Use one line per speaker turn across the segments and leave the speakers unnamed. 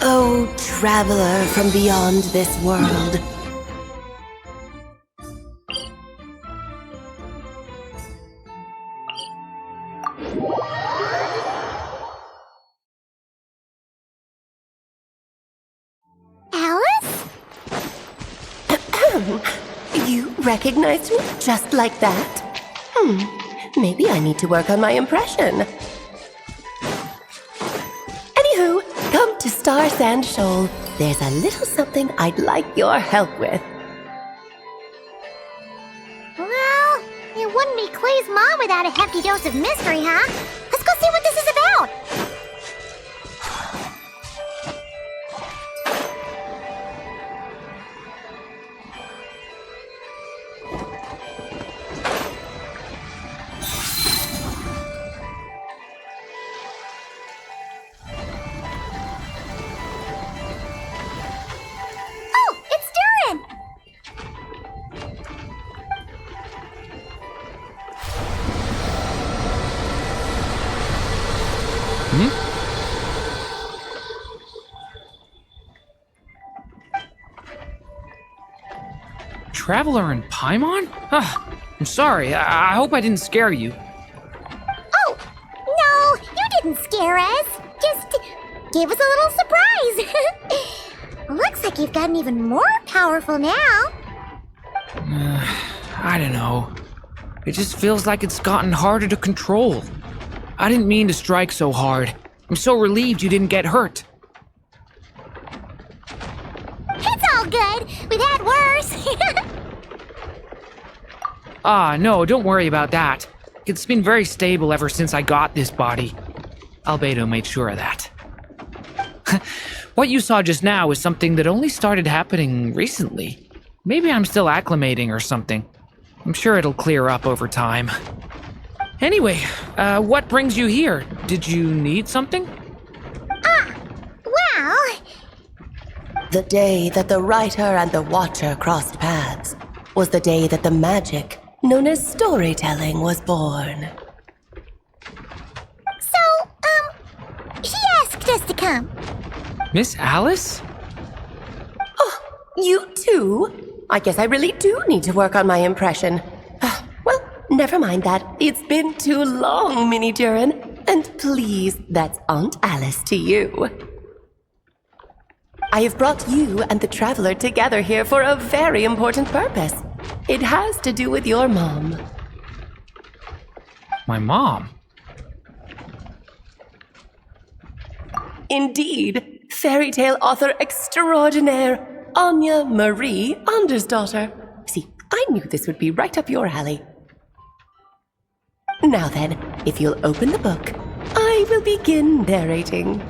Oh, traveler from beyond this world.
Alice?
You recognized me just like that? Maybe I need to work on my impression. Anywho, come to Star Sand Shoal. There's a little something I'd like your help with.
Well, it wouldn't be Clay's mom without a hefty dose of mystery, huh? Let's go see what this is about. Oh, it's Durin!
Traveler and paimon? I'm sorry. I hope I didn't scare you.
Oh, no, you didn't scare us. Just gave us a little surprise. Looks like you've gotten even more powerful now.
I don't know. It just feels like it's gotten harder to control. I didn't mean to strike so hard. I'm so relieved you didn't get hurt.
It's all good. We've had worse.
No, don't worry about that. It's been very stable ever since I got this body. Albedo made sure of that. What you saw just now is something that only started happening recently. Maybe I'm still acclimating or something. I'm sure it'll clear up over time. Anyway, what brings you here? Did you need something?
Well,
The day that the writer and the watcher crossed paths was the day that the magic known as storytelling was born.
so, she asked us to come.
Miss Alice?
You too? I guess I really do need to work on my impression. Well, never mind that. It's been too long, Mini Durin. And please, that's Aunt Alice to you. I have brought you and the traveler together here for a very important purpose. It has to do with your mom.
My mom?
Indeed, fairy tale author extraordinaire, Anya Marie Andersdottir. See, I knew this would be right up your alley. Now then, if you'll open the book, I will begin narrating.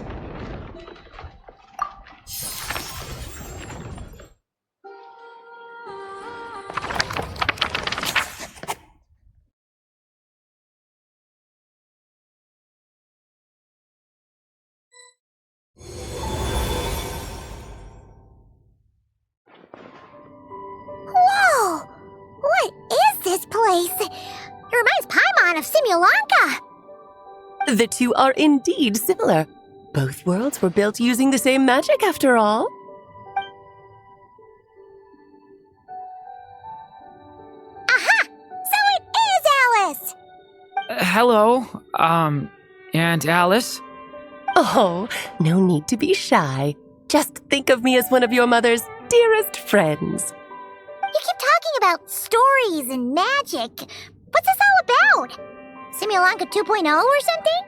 Whoa! What is this place? It reminds Paimon of Simulanka.
The two are indeed similar. Both worlds were built using the same magic, after all.
Aha! So it is Alice!
Hello, Aunt Alice?
Oh, no need to be shy. Just think of me as one of your mother's dearest friends.
You keep talking about stories and magic. What's this all about? Simulanka 2.0 or something?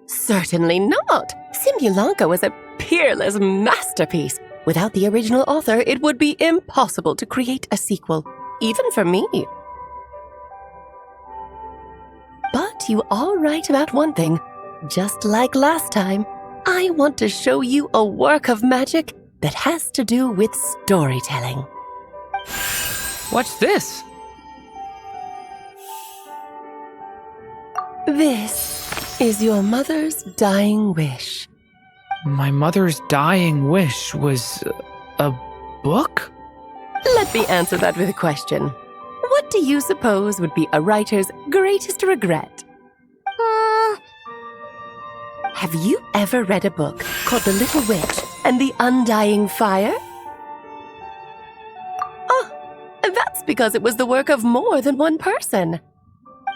Certainly not. Simulanka was a peerless masterpiece. Without the original author, it would be impossible to create a sequel, even for me. But you are right about one thing. Just like last time, I want to show you a work of magic that has to do with storytelling.
What's this?
This is your mother's dying wish.
My mother's dying wish was a book?
Let me answer that with a question. What do you suppose would be a writer's greatest regret? Have you ever read a book called The Little Witch and the Undying Fire? Oh, that's because it was the work of more than one person.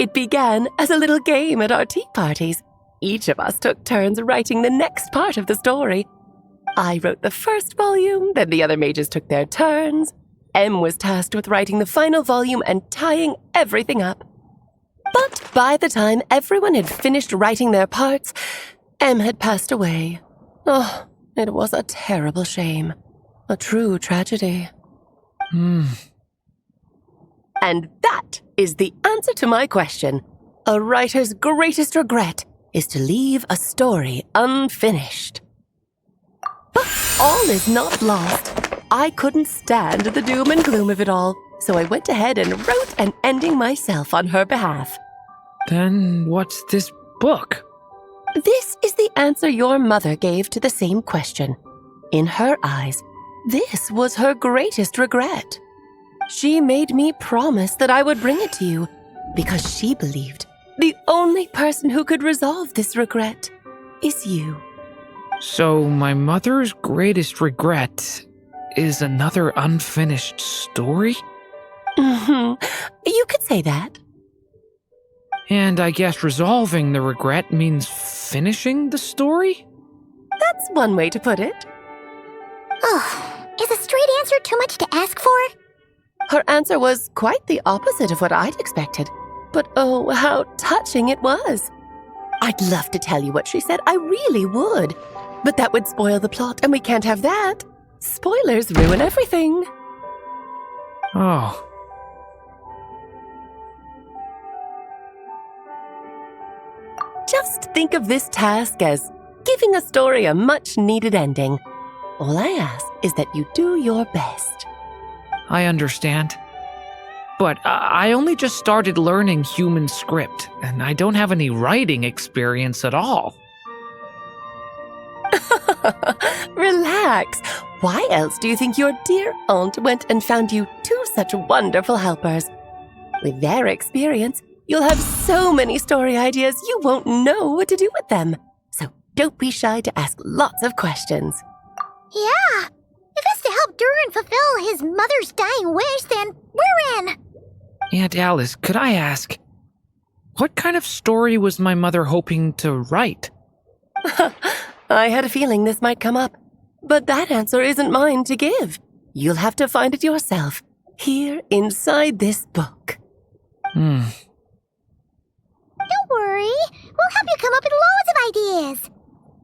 It began as a little game at our tea parties. Each of us took turns writing the next part of the story. I wrote the first volume, then the other mages took their turns. Em was tasked with writing the final volume and tying everything up. But by the time everyone had finished writing their parts, Em had passed away. Oh, it was a terrible shame. A true tragedy. And that is the answer to my question. A writer's greatest regret is to leave a story unfinished. But all is not lost. I couldn't stand the doom and gloom of it all, so I went ahead and wrote an ending myself on her behalf.
Then what's this book?
This is the answer your mother gave to the same question. In her eyes, this was her greatest regret. She made me promise that I would bring it to you because she believed the only person who could resolve this regret is you.
So my mother's greatest regret is another unfinished story?
You could say that.
And I guess resolving the regret means finishing the story?
That's one way to put it.
Oh, is a straight answer too much to ask for?
Her answer was quite the opposite of what I'd expected. But oh, how touching it was. I'd love to tell you what she said, I really would. But that would spoil the plot, and we can't have that. Spoilers ruin everything.
Oh.
Just think of this task as giving a story a much-needed ending. All I ask is that you do your best.
I understand. But I only just started learning human script, and I don't have any writing experience at all.
Relax. Why else do you think your dear aunt went and found you two such wonderful helpers? With their experience, you'll have so many story ideas you won't know what to do with them. So don't be shy to ask lots of questions.
Yeah. If it's to help Durin fulfill his mother's dying wish, then we're in.
Aunt Alice, could I ask, what kind of story was my mother hoping to write?
I had a feeling this might come up, but that answer isn't mine to give. You'll have to find it yourself, here inside this book.
Don't worry. We'll help you come up with loads of ideas.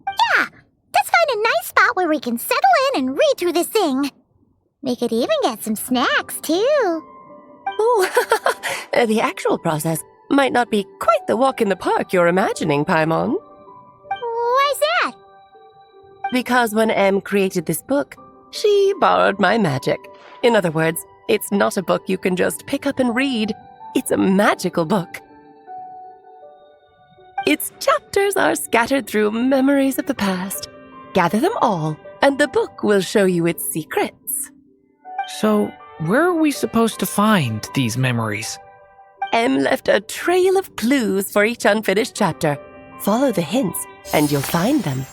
Yeah, let's find a nice spot where we can settle in and read through this thing. We could even get some snacks, too.
Oh, the actual process might not be quite the walk in the park you're imagining, Paimon.
Why's that?
Because when Em created this book, she borrowed my magic. In other words, it's not a book you can just pick up and read. It's a magical book. Its chapters are scattered through memories of the past. Gather them all, and the book will show you its secrets.
So, where are we supposed to find these memories?
Em left a trail of clues for each unfinished chapter. Follow the hints, and you'll find them.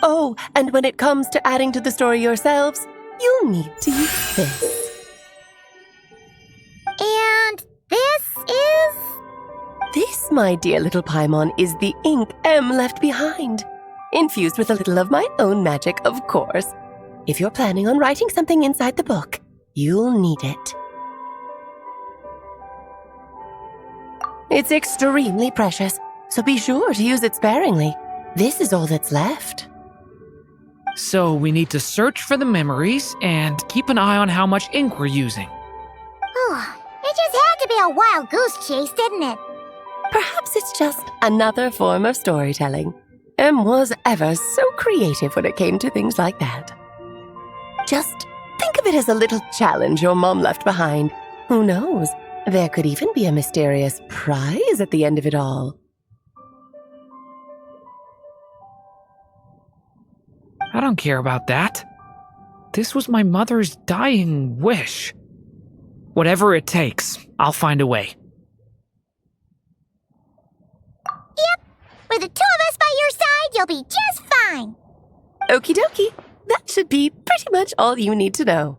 Oh, and when it comes to adding to the story yourselves, you'll need to use this.
And this is...
This, my dear little Paimon, is the ink Em left behind. Infused with a little of my own magic, of course. If you're planning on writing something inside the book, you'll need it. It's extremely precious, so be sure to use it sparingly. This is all that's left.
So we need to search for the memories and keep an eye on how much ink we're using.
Oh, it just had to be a wild goose chase, didn't it?
Perhaps it's just another form of storytelling. Em was ever so creative when it came to things like that. Just think of it as a little challenge your mom left behind. Who knows? There could even be a mysterious prize at the end of it all.
I don't care about that. This was my mother's dying wish. Whatever it takes, I'll find a way.
Yep. With the two of us by your side, she'll be just fine.
Okie dokie. That should be pretty much all you need to know.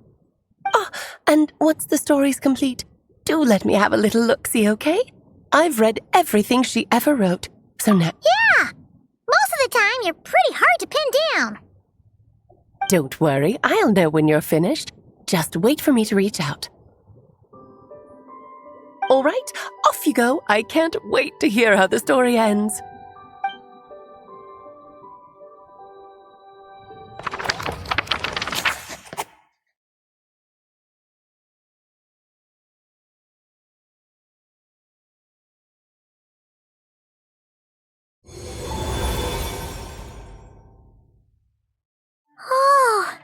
Oh, and once the story's complete, do let me have a little look-see, okay? I've read everything she ever wrote, so now...
Yeah! Most of the time, you're pretty hard to pin down.
Don't worry, I'll know when you're finished. Just wait for me to reach out. All right, off you go. I can't wait to hear how the story ends.
Oh,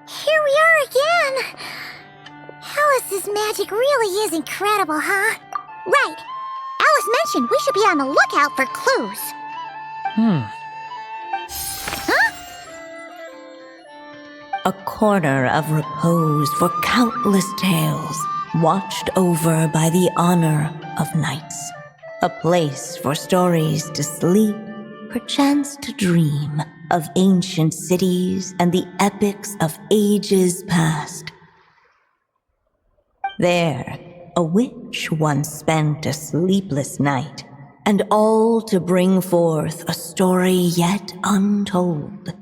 here we are again. Alice's magic really is incredible, huh? Right. Alice mentioned we should be on the lookout for clues. Huh?
A corner of repose for countless tales, watched over by the honor of knights. A place for stories to sleep, perchance to dream of ancient cities and the epics of ages past. There, a witch once spent a sleepless night, and all to bring forth a story yet untold.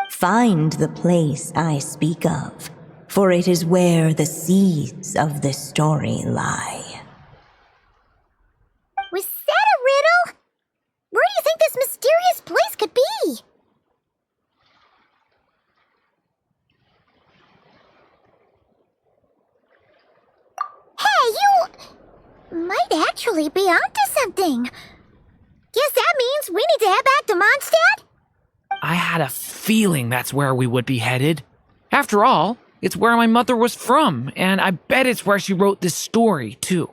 Find the place I speak of, for it is where the seeds of this story lie.
Was that a riddle? Where do you think this mysterious place could be? Hey, you might actually be onto something. Guess that means we need to head back to Mondstadt?
I had a feeling that's where we would be headed. After all, it's where my mother was from, and I bet it's where she wrote this story, too.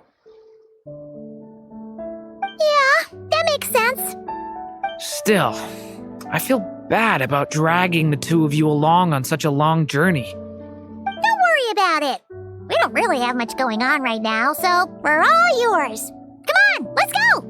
Yeah, that makes sense.
Still, I feel bad about dragging the two of you along on such a long journey.
Don't worry about it. We don't really have much going on right now, so we're all yours. Come on, let's go!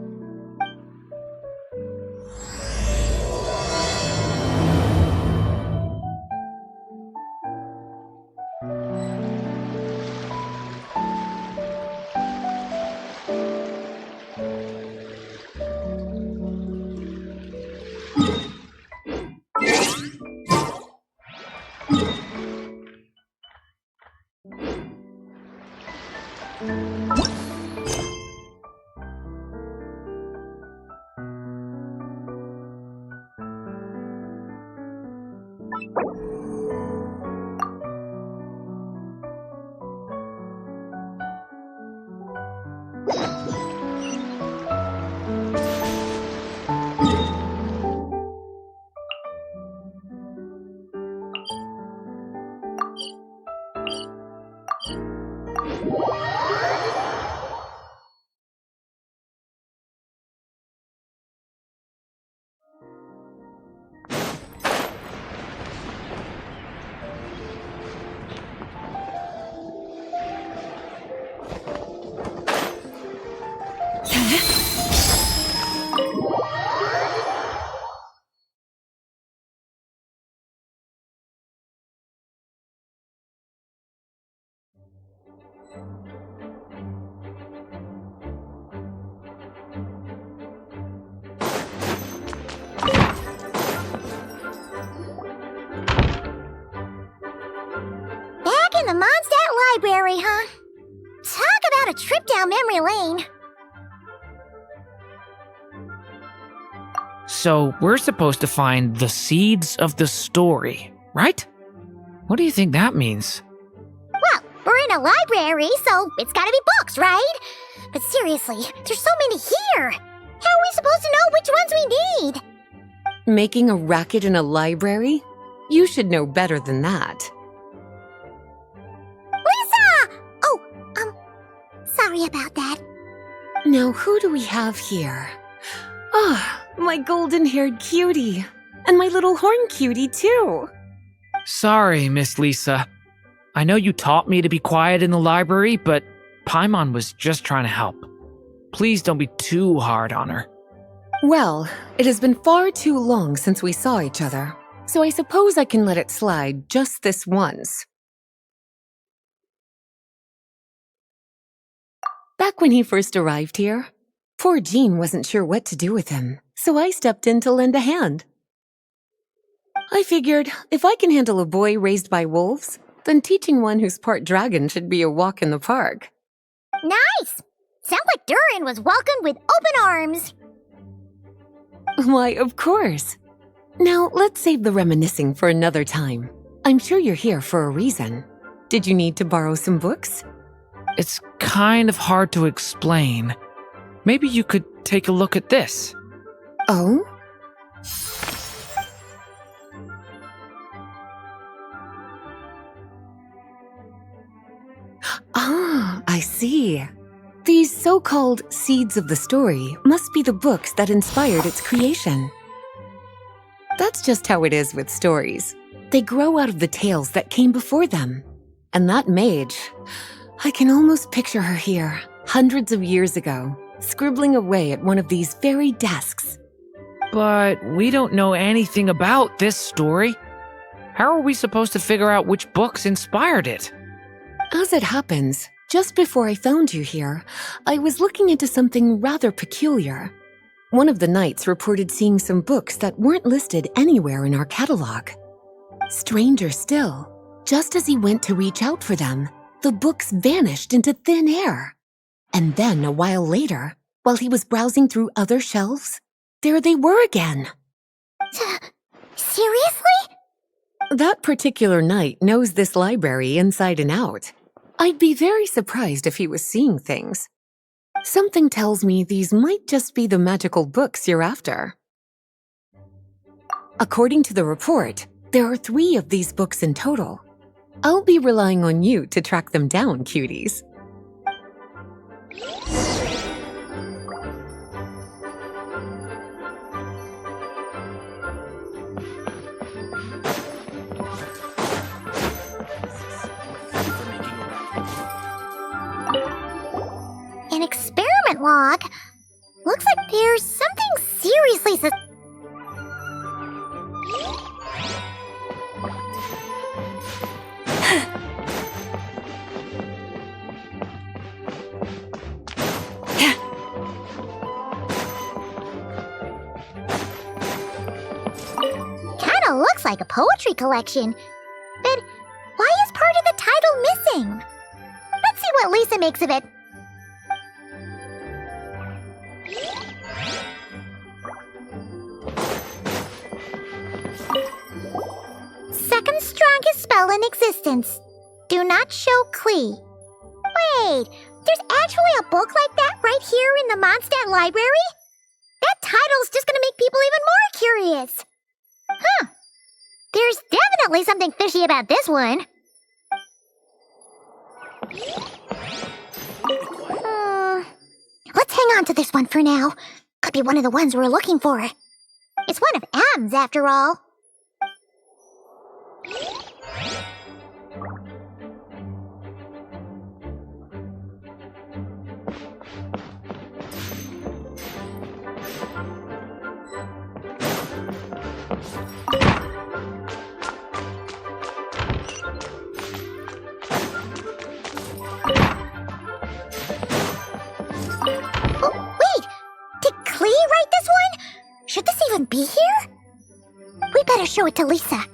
Back in the Mondstadt Library, huh? Talk about a trip down memory lane.
So, we're supposed to find the seeds of the story, right? What do you think that means?
Well, we're in a library, so it's gotta be books, right? But seriously, there's so many here. How are we supposed to know which ones we need?
Making a racket in a library? You should know better than that.
Lisa! Oh, sorry about that.
Now, who do we have here? Ah, my golden-haired cutie. And my little horn cutie, too.
Sorry, Miss Lisa. I know you taught me to be quiet in the library, but Paimon was just trying to help. Please don't be too hard on her.
Well, it has been far too long since we saw each other, so I suppose I can let it slide just this once. Back when he first arrived here, poor Jean wasn't sure what to do with him, so I stepped in to lend a hand. I figured if I can handle a boy raised by wolves, then teaching one who's part dragon should be a walk in the park.
Nice! Sounds like Durin was welcomed with open arms.
Why, of course. Now, let's save the reminiscing for another time. I'm sure you're here for a reason. Did you need to borrow some books?
It's kind of hard to explain. Maybe you could take a look at this.
Oh? Ah, I see. These so-called seeds of the story must be the books that inspired its creation. That's just how it is with stories. They grow out of the tales that came before them. And that mage, I can almost picture her here, hundreds of years ago, scribbling away at one of these very desks.
But we don't know anything about this story. How are we supposed to figure out which books inspired it?
As it happens, just before I found you here, I was looking into something rather peculiar. One of the knights reported seeing some books that weren't listed anywhere in our catalog. Stranger still, just as he went to reach out for them, the books vanished into thin air. And then a while later, while he was browsing through other shelves, there they were again.
Seriously?
That particular knight knows this library inside and out. I'd be very surprised if he was seeing things. Something tells me these might just be the magical books you're after. According to the report, there are 3 of these books in total. I'll be relying on you to track them down, cuties.
An experiment log? Looks like there's something seriously Kinda looks like a poetry collection. But why is part of the title missing? Let's see what Lisa makes of it. Second strongest spell in existence. Do not show Klee. Wait, there's actually a book like that right here in the Mondstadt library? That title's just gonna make people even more curious. Huh. There's definitely something fishy about this one. Let's hang on to this one for now. Could be one of the ones we're looking for. It's one of M's after all. Oh, wait! Did Klee write this one? Should this even be here? We better show it to Lisa.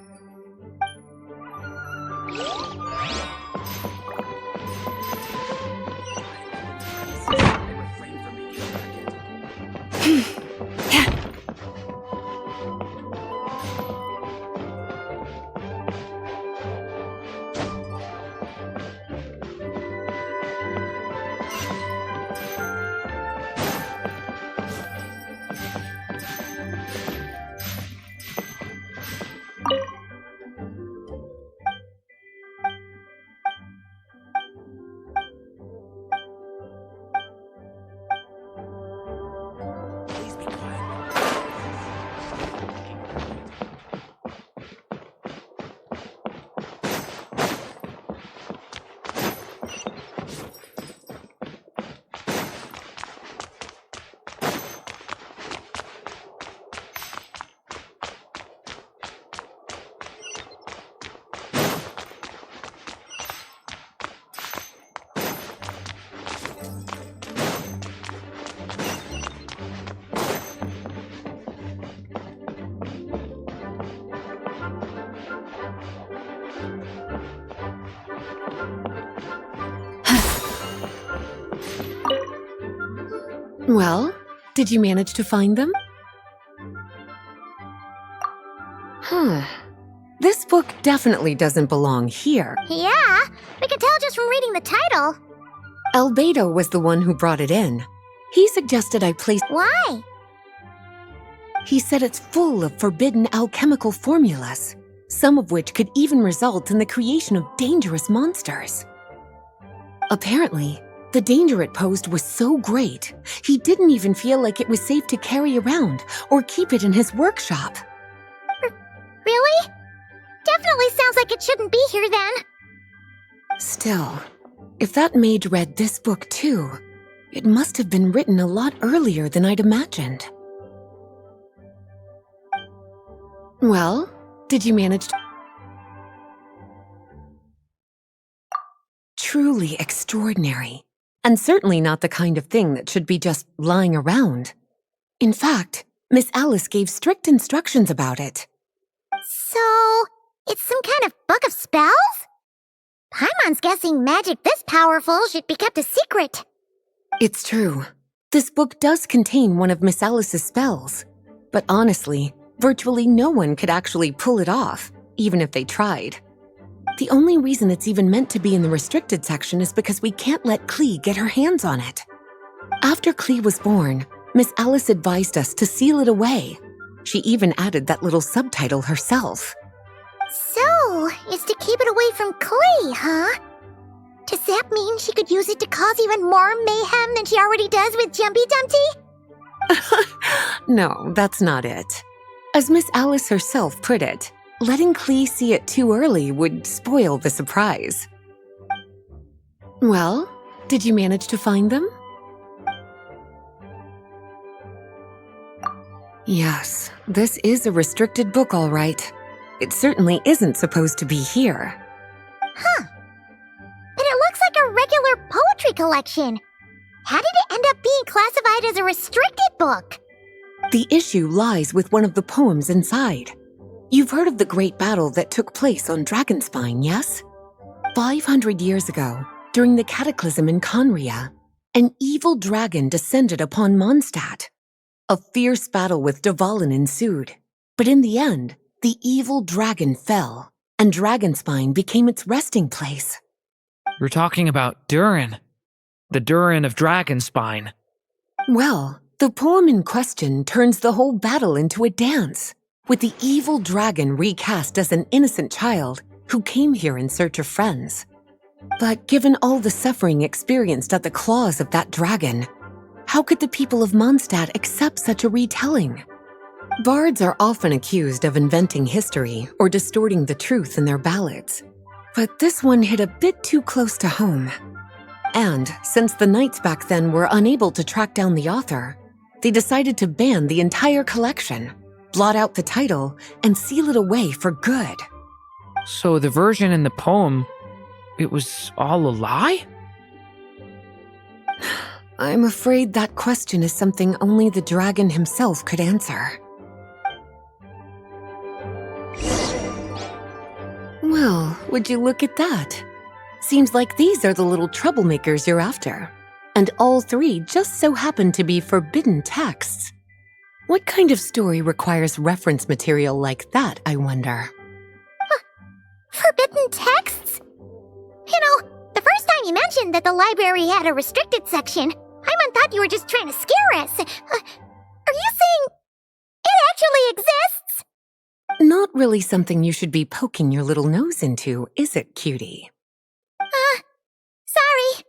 Well, did you manage to find them? This book definitely doesn't belong here.
Yeah, we can tell just from reading the title.
Albedo was the one who brought it in. He suggested I place...
Why?
He said it's full of forbidden alchemical formulas, some of which could even result in the creation of dangerous monsters. Apparently, the danger it posed was so great, he didn't even feel like it was safe to carry around or keep it in his workshop.
Really? Definitely sounds like it shouldn't be here then.
Still, if that mage read this book too, it must have been written a lot earlier than I'd imagined. Well, did you manage to... Truly extraordinary, and certainly not the kind of thing that should be just lying around. In fact, Miss Alice gave strict instructions about it.
So, it's some kind of book of spells? Paimon's guessing magic this powerful should be kept a secret.
It's true. This book does contain one of Miss Alice's spells. But honestly, virtually no one could actually pull it off, even if they tried. The only reason it's even meant to be in the restricted section is because we can't let Klee get her hands on it. After Klee was born, Miss Alice advised us to seal it away. She even added that little subtitle herself.
So, it's to keep it away from Klee, huh? Does that mean she could use it to cause even more mayhem than she already does with Jumpy Dumpty?
No, that's not it. As Miss Alice herself put it, letting Klee see it too early would spoil the surprise. Well, did you manage to find them? Yes, this is a restricted book, all right. It certainly isn't supposed to be here.
Huh. But it looks like a regular poetry collection. How did it end up being classified as a restricted book?
The issue lies with one of the poems inside. You've heard of the great battle that took place on Dragonspine, yes? 500 years ago, during the cataclysm in Conria, an evil dragon descended upon Mondstadt. A fierce battle with Dvalin ensued, but in the end, the evil dragon fell, and Dragonspine became its resting place.
You're talking about Durin. The Durin of Dragonspine.
Well, the poem in question turns the whole battle into a dance, with the evil dragon recast as an innocent child who came here in search of friends. But given all the suffering experienced at the claws of that dragon, how could the people of Mondstadt accept such a retelling? Bards are often accused of inventing history or distorting the truth in their ballads. But this one hit a bit too close to home. And since the knights back then were unable to track down the author, they decided to ban the entire collection, blot out the title, and seal it away for good.
So the version in the poem, it was all a lie?
I'm afraid that question is something only the dragon himself could answer. Well, would you look at that? Seems like these are the little troublemakers you're after. And all three just so happen to be forbidden texts. What kind of story requires reference material like that, I wonder?
Forbidden texts? You know, the first time you mentioned that the library had a restricted section, Paimon thought you were just trying to scare us. Are you saying it actually exists?
Not really something you should be poking your little nose into, is it, cutie?
Sorry.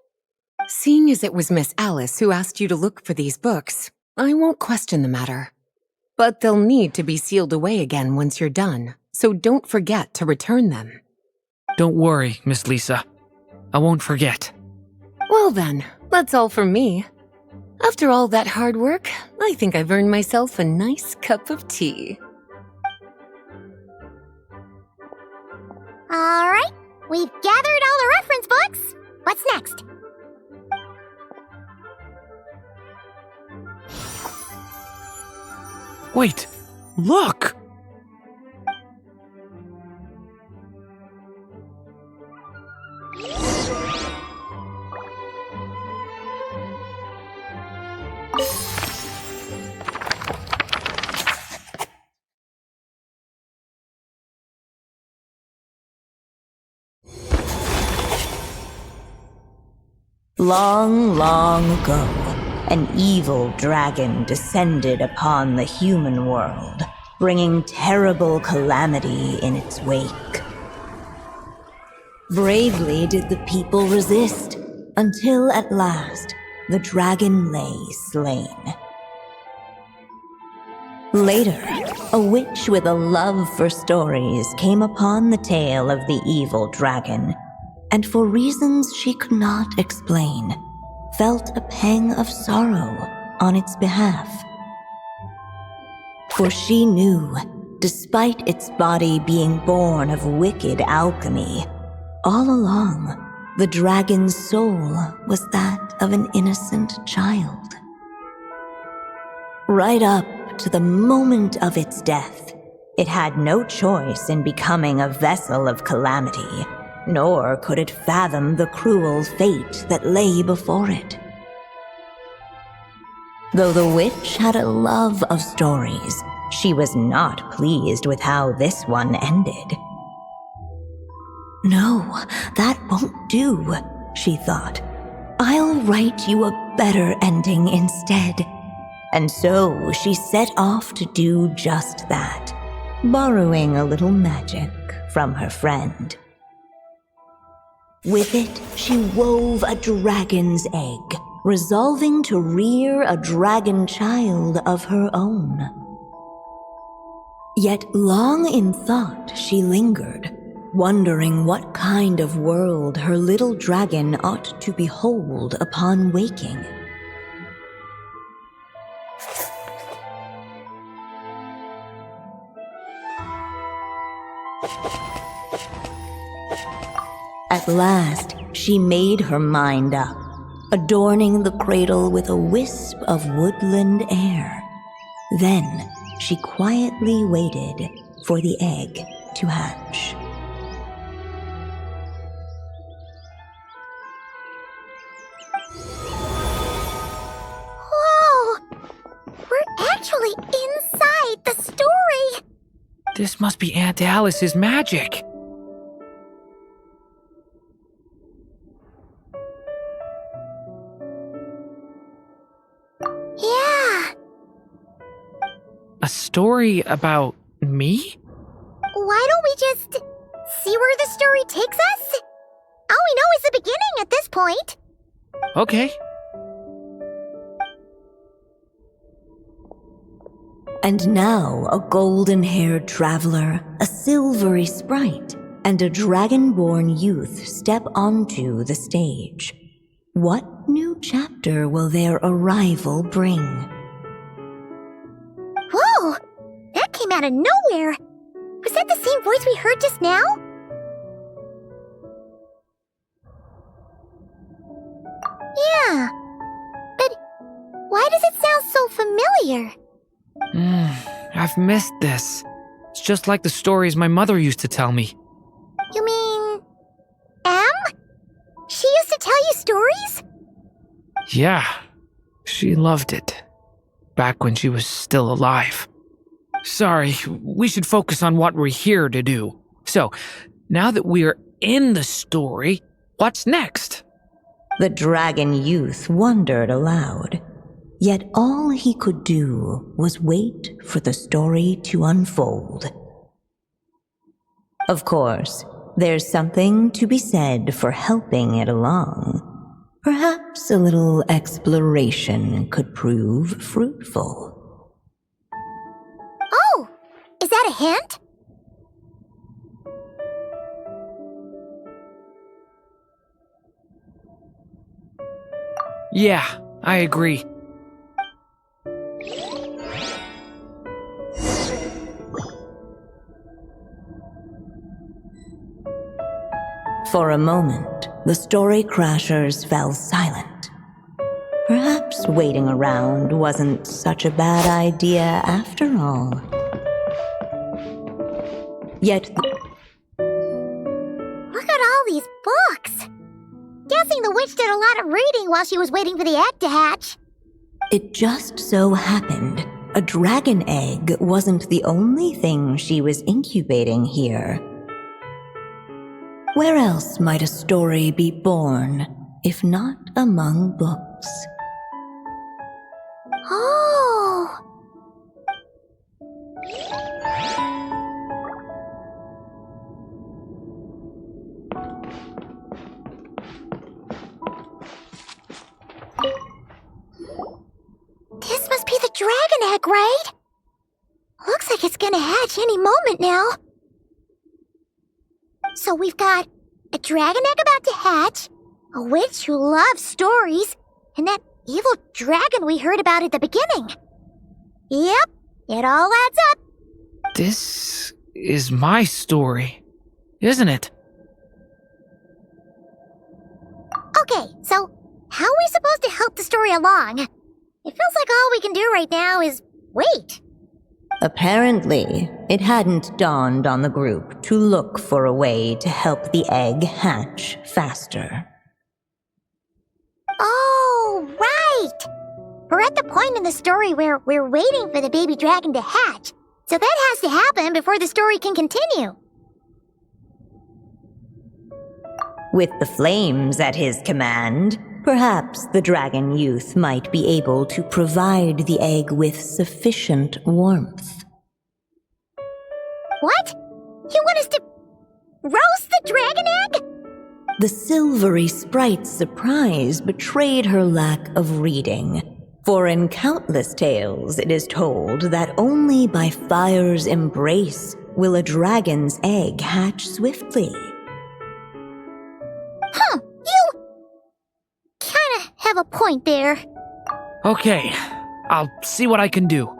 Seeing as it was Miss Alice who asked you to look for these books, I won't question the matter. But they'll need to be sealed away again once you're done, so don't forget to return them.
Don't worry, Miss Lisa. I won't forget.
Well then, that's all from me. After all that hard work, I think I've earned myself a nice cup of tea.
All right, we've gathered all the reference books. What's next?
Wait, look!
Long, long ago, an evil dragon descended upon the human world, bringing terrible calamity in its wake. Bravely did the people resist, until at last, the dragon lay slain. Later, a witch with a love for stories came upon the tale of the evil dragon, and for reasons she could not explain, felt a pang of sorrow on its behalf. For she knew, despite its body being born of wicked alchemy, all along, the dragon's soul was that of an innocent child. Right up to the moment of its death, it had no choice in becoming a vessel of calamity, nor could it fathom the cruel fate that lay before it. Though the witch had a love of stories, she was not pleased with how this one ended. No, that won't do, she thought. I'll write you a better ending instead. And so she set off to do just that, borrowing a little magic from her friend. With it, she wove a dragon's egg, resolving to rear a dragon child of her own. Yet long in thought she lingered, wondering what kind of world her little dragon ought to behold upon waking. At last, she made her mind up, adorning the cradle with a wisp of woodland air. Then, she quietly waited for the egg to hatch.
Whoa! We're actually inside the story!
This must be Aunt Alice's magic.
Yeah.
A story about me?
Why don't we just see where the story takes us? All we know is the beginning at this point.
Okay.
And now a golden-haired traveler, a silvery sprite, and a dragon-born youth step onto the stage. What new chapter will their arrival bring?
Whoa! That came out of nowhere! Was that the same voice we heard just now? Yeah. But why does it sound so familiar?
I've missed this. It's just like the stories my mother used to tell me.
You mean... M? She used to tell you stories?
Yeah, she loved it. Back when she was still alive. Sorry, we should focus on what we're here to do. So, now that we're in the story, what's next?
The dragon youth wondered aloud. Yet all he could do was wait for the story to unfold. Of course, there's something to be said for helping it along. Perhaps a little exploration could prove fruitful.
Oh! Is that a hint?
Yeah, I agree.
For a moment, the story crashers fell silent. Perhaps waiting around wasn't such a bad idea after all. Yet,
Look at all these books! Guessing the witch did a lot of reading while she was waiting for the egg to hatch.
it just so happened a dragon egg wasn't the only thing she was incubating here. Where else might a story be born if not among books.
Oh! This must be the dragon egg, right? Looks like it's gonna hatch any moment now. So we've got a dragon egg about to hatch, a witch who loves stories, and that evil dragon we heard about at the beginning. Yep, it all adds up.
This is my story, isn't it?
Okay, so how are we supposed to help the story along? It feels like all we can do right now is wait.
Apparently, it hadn't dawned on the group to look for a way to help the egg hatch faster.
Oh, right! We're at the point in the story where we're waiting for the baby dragon to hatch, so that has to happen before the story can continue.
With the flames at his command, perhaps the dragon youth might be able to provide the egg with sufficient warmth.
What? You want us to roast the dragon egg?
The silvery sprite's surprise betrayed her lack of reading, for in countless tales it is told that only by fire's embrace will a dragon's egg hatch swiftly.
Huh, you kinda have a point there.
Okay, I'll see what I can do.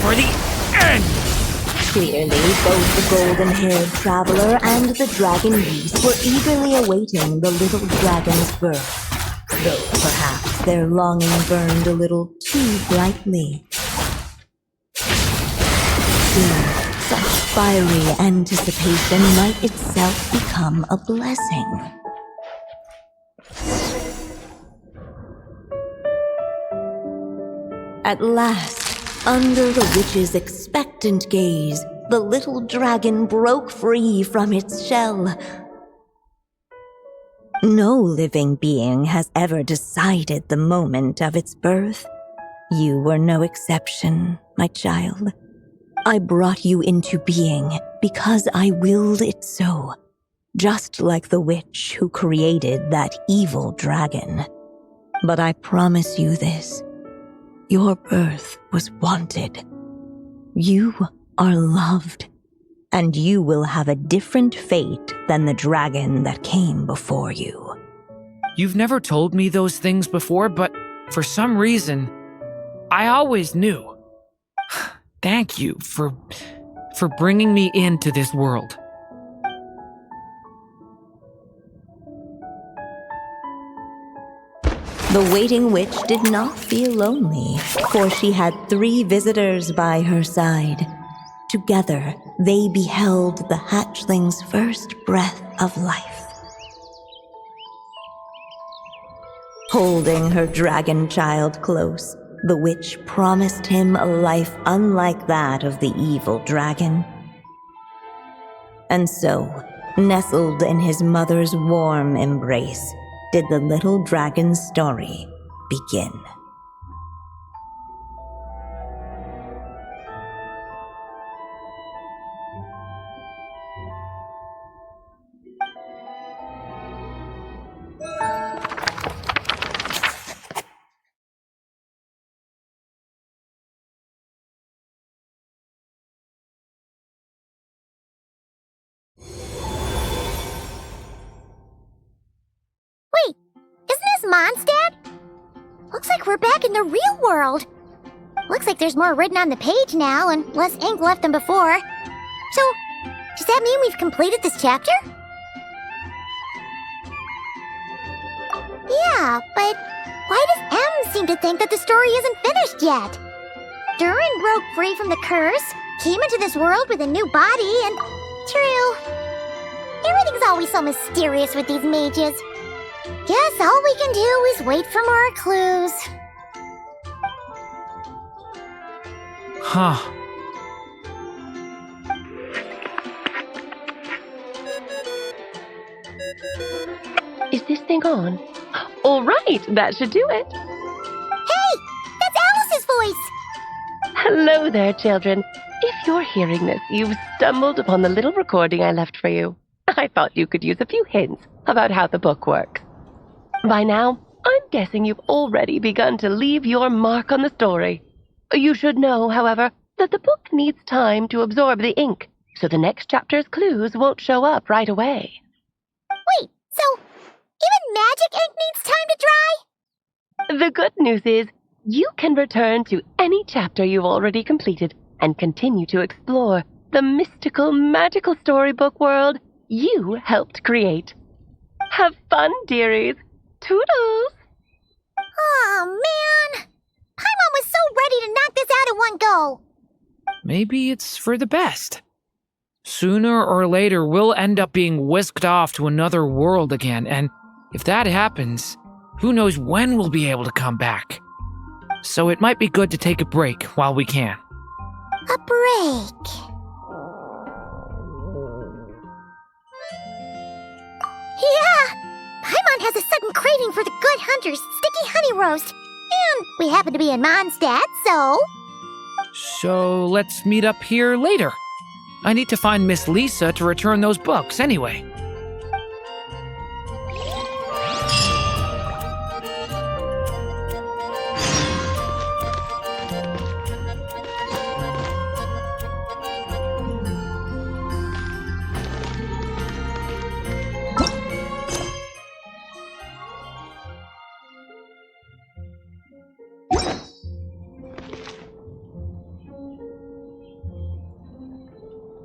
For the end!
Clearly, both the golden-haired traveler and the dragon youth were eagerly awaiting the little dragon's birth, though perhaps their longing burned a little too brightly. Still, such fiery anticipation might itself become a blessing. At last, under the witch's expectant gaze, the little dragon broke free from its shell. No living being has ever decided the moment of its birth. You were no exception, my child. I brought you into being because I willed it so, just like the witch who created that evil dragon. But I promise you this. Your birth was wanted. You are loved, and you will have a different fate than the dragon that came before you.
You've never told me those things before, but for some reason, I always knew. Thank you for bringing me into this world.
The waiting witch did not feel lonely, for she had 3 visitors by her side. Together, they beheld the hatchling's first breath of life. Holding her dragon child close, the witch promised him a life unlike that of the evil dragon. And so, nestled in his mother's warm embrace, did the little dragon's story begin.
Wait, isn't this Mondstadt? Looks like we're back in the real world. Looks like there's more written on the page now and less ink left than before. So, does that mean we've completed this chapter? Yeah, but why does M seem to think that the story isn't finished yet? Durin broke free from the curse, came into this world with a new body, and... True. Everything's always so mysterious with these mages. Guess all we can do is wait for more clues.
Huh.
Is this thing on? All right, that should do it.
Hey! That's Alice's voice!
Hello there, children. If you're hearing this, you've stumbled upon the little recording I left for you. I thought you could use a few hints about how the book works. By now, I'm guessing you've already begun to leave your mark on the story. You should know, however, that the book needs time to absorb the ink, so the next chapter's clues won't show up right away.
Wait, so even magic ink needs time to dry?
The good news is, you can return to any chapter you've already completed and continue to explore the mystical, magical storybook world you helped create. Have fun, dearies. Toodles!
Oh, man! Paimon was so ready to knock this out in one go!
Maybe it's for the best. Sooner or later, we'll end up being whisked off to another world again, and if that happens, who knows when we'll be able to come back. So it might be good to take a break while we can.
A break. Yeah! Paimon has a sudden craving for the Good Hunter's sticky honey roast. And we happen to be in Mondstadt, so...
So let's meet up here later. I need to find Miss Lisa to return those books anyway.